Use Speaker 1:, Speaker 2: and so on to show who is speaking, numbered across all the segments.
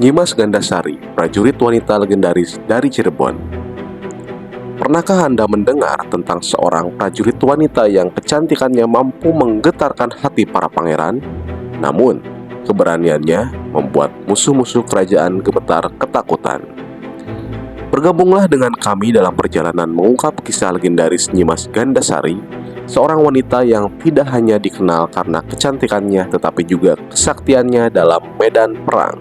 Speaker 1: Nyimas Gandasari, prajurit wanita legendaris dari Cirebon. Pernahkah Anda mendengar tentang seorang prajurit wanita yang kecantikannya mampu menggetarkan hati para pangeran? Namun, keberaniannya membuat musuh-musuh kerajaan gemetar ketakutan. Bergabunglah dengan kami dalam perjalanan mengungkap kisah legendaris Nyimas Gandasari, seorang wanita yang tidak hanya dikenal karena kecantikannya tetapi juga kesaktiannya dalam medan perang.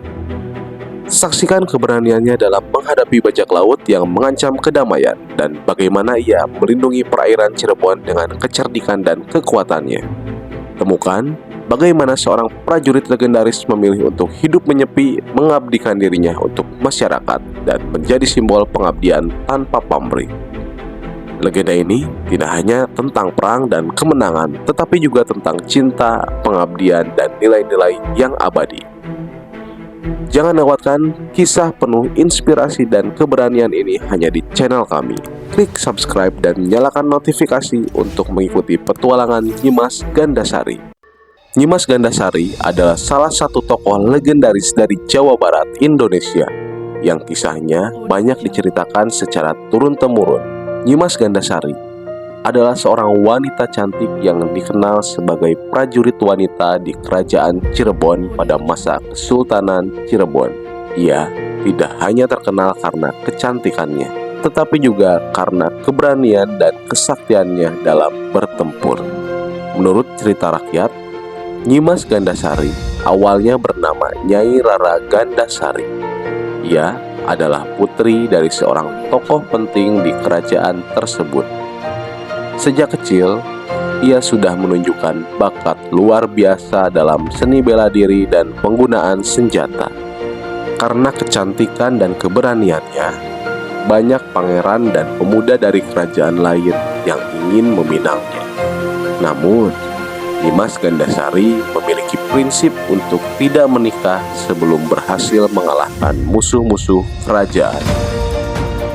Speaker 1: Saksikan keberaniannya dalam menghadapi bajak laut yang mengancam kedamaian dan bagaimana ia melindungi perairan Cirebon dengan kecerdikan dan kekuatannya. Temukan bagaimana seorang prajurit legendaris memilih untuk hidup menyepi, mengabdikan dirinya untuk masyarakat, dan menjadi simbol pengabdian tanpa pamrih. Legenda ini tidak hanya tentang perang dan kemenangan, tetapi juga tentang cinta, pengabdian, dan nilai-nilai yang abadi. Jangan lewatkan kisah penuh inspirasi dan keberanian ini hanya di channel kami. Klik subscribe dan nyalakan notifikasi untuk mengikuti petualangan Nyimas Gandasari. Nyimas Gandasari adalah salah satu tokoh legendaris dari Jawa Barat, Indonesia, yang kisahnya banyak diceritakan secara turun-temurun. Nyimas Gandasari adalah seorang wanita cantik yang dikenal sebagai prajurit wanita di Kerajaan Cirebon pada masa Kesultanan Cirebon. Ia tidak hanya terkenal karena kecantikannya, tetapi juga karena keberanian dan kesaktiannya dalam bertempur. Menurut cerita rakyat, Nyimas Gandasari awalnya bernama Nyai Rara Gandasari. Ia adalah putri dari seorang tokoh penting di kerajaan tersebut. Sejak kecil, ia sudah menunjukkan bakat luar biasa dalam seni bela diri dan penggunaan senjata. Karena kecantikan dan keberaniannya, banyak pangeran dan pemuda dari kerajaan lain yang ingin meminangnya. Namun, Nyimas Gandasari memiliki prinsip untuk tidak menikah sebelum berhasil mengalahkan musuh-musuh kerajaan.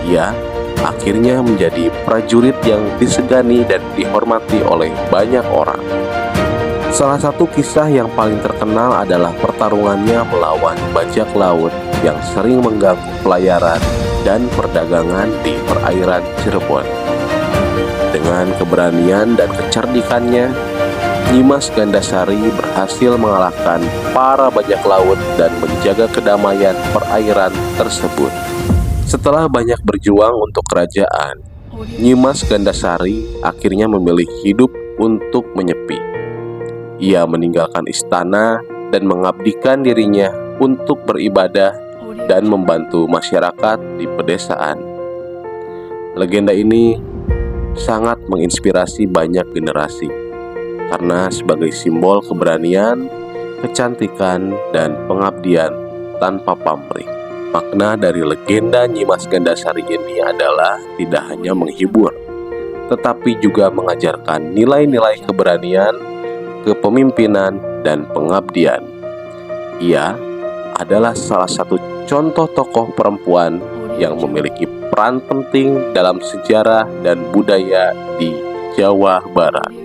Speaker 1: Ia akhirnya menjadi prajurit yang disegani dan dihormati oleh banyak orang. Salah satu kisah yang paling terkenal adalah pertarungannya melawan bajak laut yang sering mengganggu pelayaran dan perdagangan di perairan Cirebon. Dengan keberanian dan kecerdikannya, Nyimas Gandasari berhasil mengalahkan para bajak laut dan menjaga kedamaian perairan tersebut. Setelah banyak berjuang untuk kerajaan, Nyimas Gandasari akhirnya memilih hidup untuk menyepi. Ia meninggalkan istana dan mengabdikan dirinya untuk beribadah dan membantu masyarakat di pedesaan. Legenda ini sangat menginspirasi banyak generasi karena sebagai simbol keberanian, kecantikan, dan pengabdian tanpa pamrih. Makna dari legenda Nyimas Gandasari ini adalah tidak hanya menghibur, tetapi juga mengajarkan nilai-nilai keberanian, kepemimpinan, dan pengabdian. Ia adalah salah satu contoh tokoh perempuan yang memiliki peran penting dalam sejarah dan budaya di Jawa Barat.